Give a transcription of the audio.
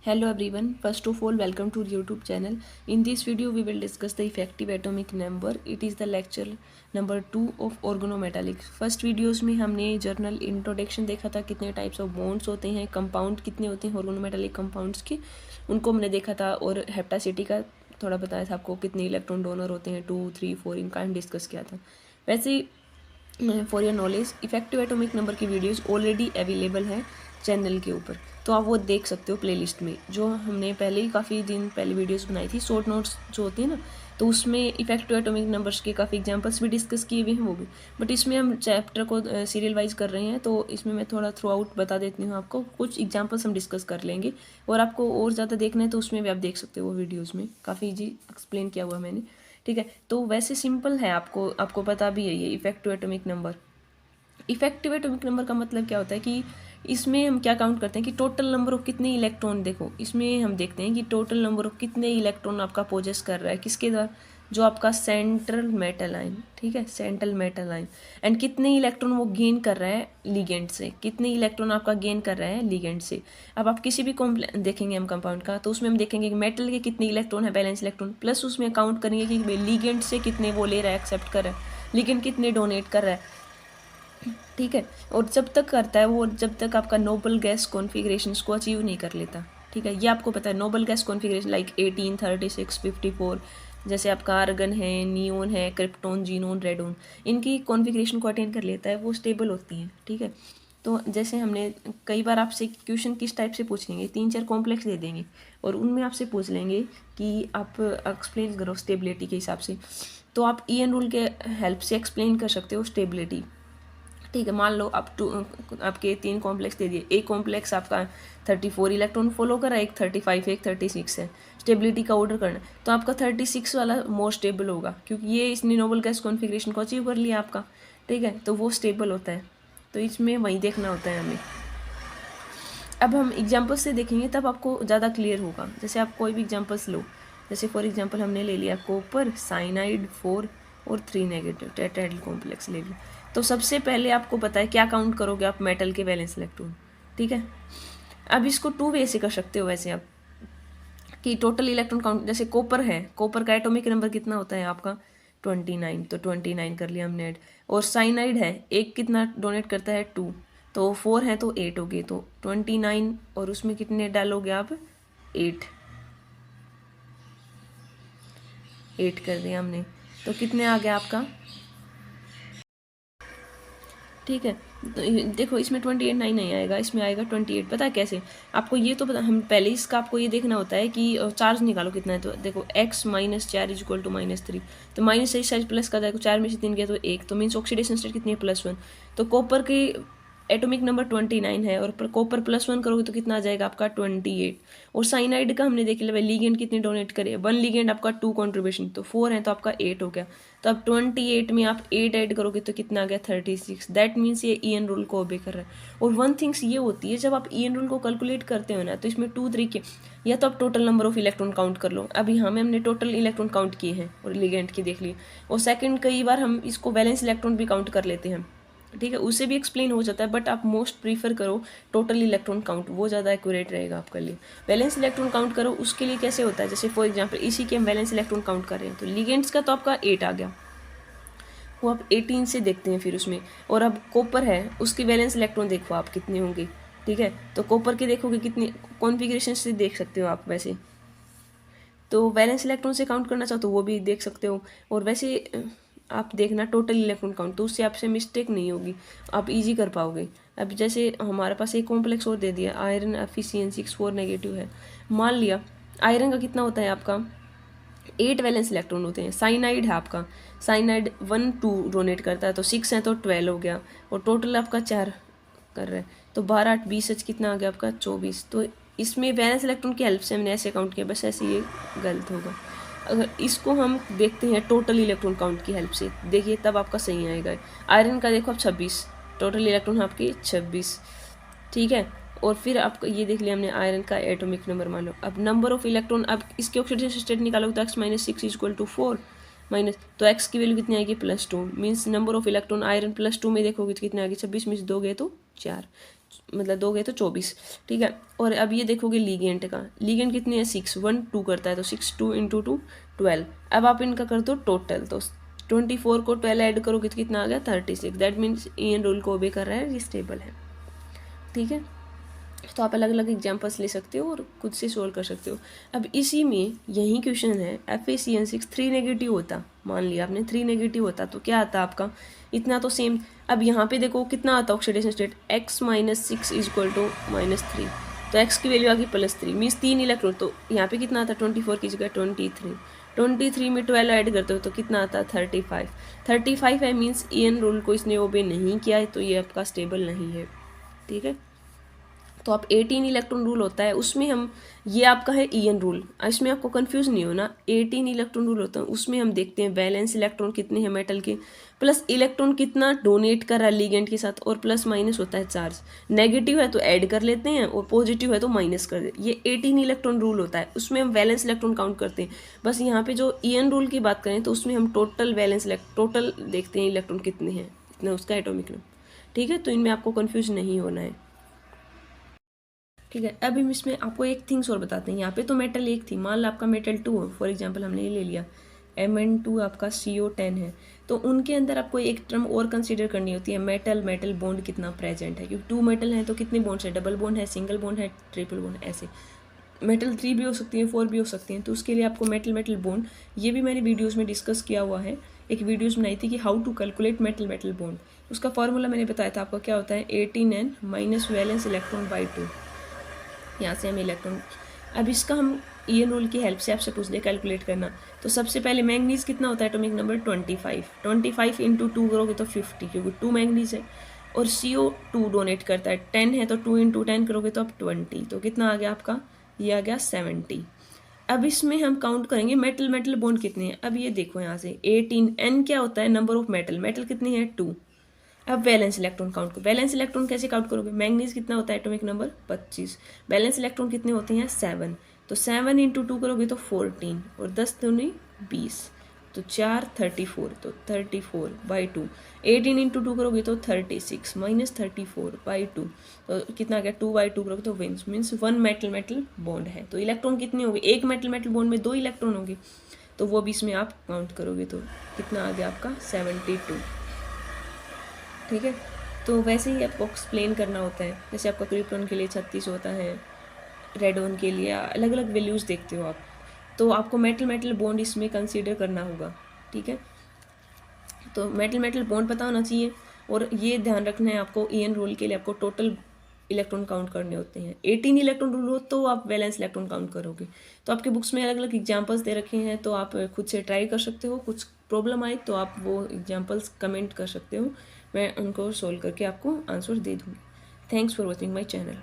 Hello everyone, first of all welcome to YouTube channel. In this video we will discuss the effective atomic number. It is the lecture number 2 of organometallics. First videos में हमने journal introduction देखा था, कितने types of bonds होते हैं, compound कितने होते हैं ऑर्गेनोमेटालिक कंपाउंड्स के, उनको हमने देखा था, और हेप्टासिटी का थोड़ा बताया था आपको, कितने इलेक्ट्रॉन डोनर होते हैं 2, 3, 4, इनका डिस्कस किया था. वैसे for your knowledge effective atomic number की वीडियोस ऑलरेडी अवेलेबल है चैनल के ऊपर, तो आप वो देख सकते हो प्लेलिस्ट में. जो हमने पहले ही काफ़ी दिन पहले वीडियोस बनाई थी, शॉर्ट नोट्स जो होती है ना, तो उसमें इफेक्टिव एटॉमिक नंबर्स के काफ़ी एग्जांपल्स भी डिस्कस किए हुए हैं वो भी. बट इसमें हम चैप्टर को सीरियल वाइज कर रहे हैं, तो इसमें मैं थोड़ा थ्रू आउट बता देती हूँ आपको. कुछ एग्जांपल्स हम डिस्कस कर लेंगे, और आपको और ज़्यादा देखना है तो उसमें भी आप देख सकते हो वो वीडियोज़ में, काफ़ी ईजी एक्सप्लेन किया हुआ मैंने. ठीक है, तो वैसे सिंपल है, आपको पता भी है ये effective atomic number. Effective atomic number का मतलब क्या होता है कि इसमें हम क्या काउंट करते हैं कि टोटल नंबर ऑफ कितने इलेक्ट्रॉन. देखो इसमें हम देखते हैं कि टोटल नंबर ऑफ कितने इलेक्ट्रॉन आपका पोजेस कर रहा है, किसके द्वारा, जो आपका सेंट्रल मेटल आयन. ठीक है, सेंट्रल मेटल आयन. एंड कितने इलेक्ट्रॉन वो गेन कर रहा है लिगेंड से, कितने इलेक्ट्रॉन आपका गेन कर रहा है लिगेंड से. अब आप किसी भी देखेंगे हम कंपाउंड का, तो उसमें हम देखेंगे कि मेटल के कितने इलेक्ट्रॉन है, बैलेंस इलेक्ट्रॉन, प्लस उसमें काउंट करेंगे कि लिगेंड से कितने वो ले रहा है, एक्सेप्ट कर रहा है, लिगेंड कितने डोनेट कर रहा है. ठीक है, और जब तक करता है वो, जब तक आपका नोबल गैस कॉन्फ़िगरेशंस को अचीव नहीं कर लेता. ठीक है, ये आपको पता है नोबल गैस कॉन्फ़िगरेशन लाइक 18, 36, 54, जैसे आपका आर्गन है, नियोन है, क्रिप्टोन, जीनोन, रेडोन, इनकी कॉन्फ़िगरेशन को अटेन कर लेता है, वो स्टेबल होती हैं. ठीक है, तो जैसे हमने कई बार आपसे क्वेश्चन किस टाइप से पूछेंगे, 3-4 कॉम्प्लेक्स दे देंगे और उनमें आपसे पूछ लेंगे कि आप एक्सप्लेन करो स्टेबिलिटी के हिसाब से, तो आप ईएन रूल के हेल्प से एक्सप्लेन कर सकते हो स्टेबिलिटी. ठीक है, मान लो आपके 3 कॉम्प्लेक्स दे दिए, एक कॉम्प्लेक्स आपका 34 इलेक्ट्रॉन फॉलो कर रहा है, एक 35, एक 36 है. स्टेबिलिटी का ऑर्डर करना है, तो आपका 36 वाला मोर स्टेबल होगा, क्योंकि ये इसने नोबल गैस कॉन्फ़िगरेशन को अचीव कर लिया आपका. ठीक है, तो वो स्टेबल होता है, तो इसमें वही देखना होता है हमें. अब हम एग्जाम्पल्स से देखेंगे तब आपको ज़्यादा क्लियर होगा. जैसे आप कोई भी एग्जाम्पल्स लो, जैसे फॉर एग्जाम्पल हमने ले लिया कॉपर, साइनाइड 4 और 3 नेगेटिव टेट्राहेड्रल कॉम्प्लेक्स ले लिया. तो सबसे पहले आपको पता है क्या काउंट करोगे आप, मेटल के वैलेंस इलेक्ट्रॉन. ठीक है, अब इसको 2 वे से कर सकते हो वैसे आप, कि टोटल इलेक्ट्रॉन काउंट. जैसे कॉपर है, कॉपर का एटॉमिक नंबर कितना होता है आपका 29, तो 29 कर लिया हमने ऐड. और साइनाइड है, एक कितना डोनेट करता है 2, तो 4 है तो 8 हो गए, तो 29 और उसमें कितने डालोगे आप 8, 8 कर दिया हमने, तो कितने आ गया आपका. ठीक है, तो देखो इसमें 28 नहीं आएगा, इसमें आएगा 28. पता है कैसे आपको, ये तो पता, हम पहले इसका आपको ये देखना होता है कि चार्ज निकालो कितना है. तो देखो x - 4 = -3, तो माइनस से साइज प्लस का, देखो 4 में से 3 गया तो 1, तो मीन्स ऑक्सीडेशन स्टेट कितनी है +1. तो कॉपर की एटॉमिक नंबर 29 है, और कॉपर +1 करोगे तो कितना आ जाएगा आपका 28. और साइनाइड का हमने देख लिया भाई, लिगेंड कितने डोनेट करे, 1 लिगेंड आपका 2 कॉन्ट्रीब्यूशन, तो 4 है तो आपका 8 हो गया. तो अब 28 में आप 8 ऐड करोगे तो कितना आ गया 36. दैट मीन्स ये ईएन रूल को ओबे कर रहा है. और वन थिंग्स ये होती है, जब आप ईएन रूल को कैलकुलेट करते हो ना, तो इसमें 2 तरीके, या तो आप total number of electron count कर लो. अभी यहाँ में हमने टोटल इलेक्ट्रॉन काउंट किए हैं और लिगेंड की देख लिए. और सेकंड, कई बार हम इसको वैलेंस इलेक्ट्रॉन भी काउंट कर लेते हैं. ठीक है, उससे भी एक्सप्लेन हो जाता है, बट आप मोस्ट प्रीफर करो टोटल इलेक्ट्रॉन काउंट, वो ज़्यादा एक्यूरेट रहेगा आपके लिए. वैलेंस इलेक्ट्रॉन काउंट करो, उसके लिए कैसे होता है, जैसे फॉर एग्जांपल इसी के हम वैलेंस इलेक्ट्रॉन काउंट कर रहे हैं, तो लिगेंड्स का तो आपका 8 आ गया, वो आप 18 से देखते हैं फिर उसमें. और अब कॉपर है, उसकी वैलेंस इलेक्ट्रॉन देखो आप कितने होंगे. ठीक है, तो कॉपर के देखोगे कितने कॉन्फ़िगरेशन से देख सकते हो आप वैसे, तो वैलेंस इलेक्ट्रॉन से काउंट करना चाहो तो वो भी देख सकते हो. और वैसे आप देखना टोटल इलेक्ट्रॉन काउंट, तो उससे आपसे मिस्टेक नहीं होगी, आप इजी कर पाओगे. अब जैसे हमारे पास एक कॉम्प्लेक्स और दे दिया, आयरन एफिशिएंसी 4 नेगेटिव है. मान लिया आयरन का कितना होता है आपका 8 वैलेंस इलेक्ट्रॉन होते हैं. साइनाइड है आपका, साइनाइड 1, 2 डोनेट करता है, तो 6 है तो 12 हो गया, और टोटल आपका 4 कर रहा है, तो 12, 8, 20 कितना आ गया आपका 24. तो इसमें वैलेंस इलेक्ट्रॉन की हेल्प से हमने ऐसे काउंट किया, बस ऐसे ये गलत होगा. अगर इसको हम देखते हैं टोटल इलेक्ट्रॉन काउंट की हेल्प से, देखिए तब आपका सही आएगा. आयरन का देखो आप 26, टोटल इलेक्ट्रॉन आपके 26. ठीक है, और फिर आपको ये देख लिया हमने आयरन का एटॉमिक नंबर मान लो. अब नंबर ऑफ इलेक्ट्रॉन, अब इसके ऑक्सीडेशन स्टेट निकालोगे तो x - 6 = 4 माइनस, तो x की वैल्यू कितनी आएगी +2. Means number of electron iron +2 में देखोगे तो कितने आएगी 26 में से 2 गए तो 4. मतलब 2 गए तो 24, ठीक है। और अब ये देखोगे लीगेंट का, लीगेंट कितनी है 6, 1 2 करता है, तो 6 2 इंटू 2 12। अब आप इनका कर दो टोटल, तो 24 को 12 ऐड करोगे तो कितना आ गया 36। दैट मीन्स इन रूल को ओबे कर रहा है, ये स्टेबल है, ठीक है। तो आप अलग अलग एग्जांपल्स ले सकते हो और खुद से सोल्व कर सकते हो। अब इसी में यही क्वेश्चन है FeCN6 3 नेगेटिव होता, मान लिया आपने 3 नेगेटिव होता तो क्या आता आपका, इतना तो सेम। अब यहाँ पे देखो कितना आता oxidation state, x minus 6 is equal to -3, तो x की वैल्यू आ गई +3, मीन्स 3 इलेक्ट्रॉन। तो यहाँ पे कितना आता 24 की जगह 23, 23 में 12 ऐड करते हो तो कितना आता 35, 35 है, मीन्स EN रूल को इसने ओबे नहीं किया है, तो ये आपका स्टेबल नहीं है, ठीक है। तो आप 18 इलेक्ट्रॉन रूल होता है उसमें हम, ये आपका है EN रूल, इसमें आपको कंफ्यूज नहीं होना। 18 इलेक्ट्रॉन रूल होता है उसमें हम देखते हैं वैलेंस इलेक्ट्रॉन कितने हैं मेटल के, प्लस इलेक्ट्रॉन कितना डोनेट कर रहा है लिगेंड के साथ, और प्लस माइनस होता है चार्ज। नेगेटिव है तो ऐड कर लेते हैं और पॉजिटिव है तो माइनस कर देते हैं। ये 18 इलेक्ट्रॉन रूल होता है, उसमें हम वैलेंस इलेक्ट्रॉन काउंट करते हैं। बस यहाँ पे जो EN रूल की बात करें तो उसमें हम टोटल वैलेंस टोटल देखते हैं इलेक्ट्रॉन कितने हैं, इतना उसका एटॉमिक नंबर, ठीक है। तो इनमें आपको कन्फ्यूज नहीं होना है, ठीक है। अब हम इसमें आपको एक थिंग्स और बताते हैं। यहाँ पे तो मेटल एक थी, मान लो आपका मेटल 2 हो, फॉर एग्जांपल हमने ये ले लिया Mn2 आपका CO10 है, तो उनके अंदर आपको एक टर्म और कंसीडर करनी होती है, मेटल मेटल बॉन्ड कितना प्रेजेंट है, क्योंकि 2 मेटल हैं तो कितने बॉन्ड्स है, डबल बॉन्ड है, सिंगल बॉन्ड है, ट्रिपल बॉन्ड, ऐसे मेटल 3 भी हो सकती है, 4 भी हो सकती हैं। तो उसके लिए आपको मेटल मेटल बॉन्ड, ये भी मैंने वीडियोज़ में डिस्कस किया हुआ है, एक वीडियोज़ बनाई थी कि how to calculate metal metal bond. उसका फॉर्मूला मैंने बताया था आपका, क्या होता है 18n minus valence electron by 2, यहाँ से हम इलेक्ट्रॉन। अब इसका हम EN रूल की हेल्प से आपसे पूछ ले कैलकुलेट करना। तो सबसे पहले मैंगनीज कितना होता है एटॉमिक नंबर 25, 25 इंटू 2 करोगे तो 50, क्योंकि 2 मैंगनीज है। और CO2 डोनेट करता है 10 है, तो 2 इंटू 10 करोगे तो आप 20, तो कितना आ गया आपका, ये आ गया 70। अब इसमें हम काउंट करेंगे मेटल मेटल बॉन्ड कितने हैं। अब ये देखो यहाँ से 18, N क्या होता है नंबर ऑफ मेटल, मेटल कितनी है 2। अब वैलेंस इलेक्ट्रॉन काउंट करो, वैलेंस इलेक्ट्रॉन कैसे काउंट करोगे, मैंगनीज कितना होता है एटॉमिक नंबर 25, बैलेंस इलेक्ट्रॉन कितने होते हैं 7, तो 7 इंटू 2 करोगे तो 14, और 10 दूनी 20, तो 4 34, तो 34 बाई 2, 18 इंटू 2 करोगे तो 36 माइनस 34 बाई 2, तो कितना आ गया 2 बाई 2 करोगे तो विंस मीन्स 1 मेटल मेटल बॉन्ड है। तो इलेक्ट्रॉन कितने होंगे, एक मेटल मेटल बॉन्ड में 2 इलेक्ट्रॉन होंगे, तो वो भी इसमें आप काउंट करोगे तो कितना आ गया आपका 72, ठीक है। तो वैसे ही आपको एक्सप्लेन करना होता है, जैसे आपका क्रिप्टॉन के लिए 36 होता है, रेडोन के लिए अलग अलग वैल्यूज़ देखते हो आप, तो आपको मेटल मेटल बॉन्ड इसमें कंसीडर करना होगा, ठीक है। तो मेटल मेटल बॉन्ड पता होना चाहिए, और ये ध्यान रखना है आपको EN रूल के लिए आपको टोटल इलेक्ट्रॉन काउंट करने होते हैं। 18 इलेक्ट्रॉन रूल हो तो आप वैलेंस इलेक्ट्रॉन काउंट करोगे। तो आपके बुक्स में अलग अलग एग्जांपल्स दे रखे हैं, तो आप खुद से ट्राई कर सकते हो। कुछ प्रॉब्लम आए तो आप वो एग्जांपल्स कमेंट कर सकते हो, मैं उनको सोल्व करके आपको आंसर दे दूँगी। Thanks for watching my channel.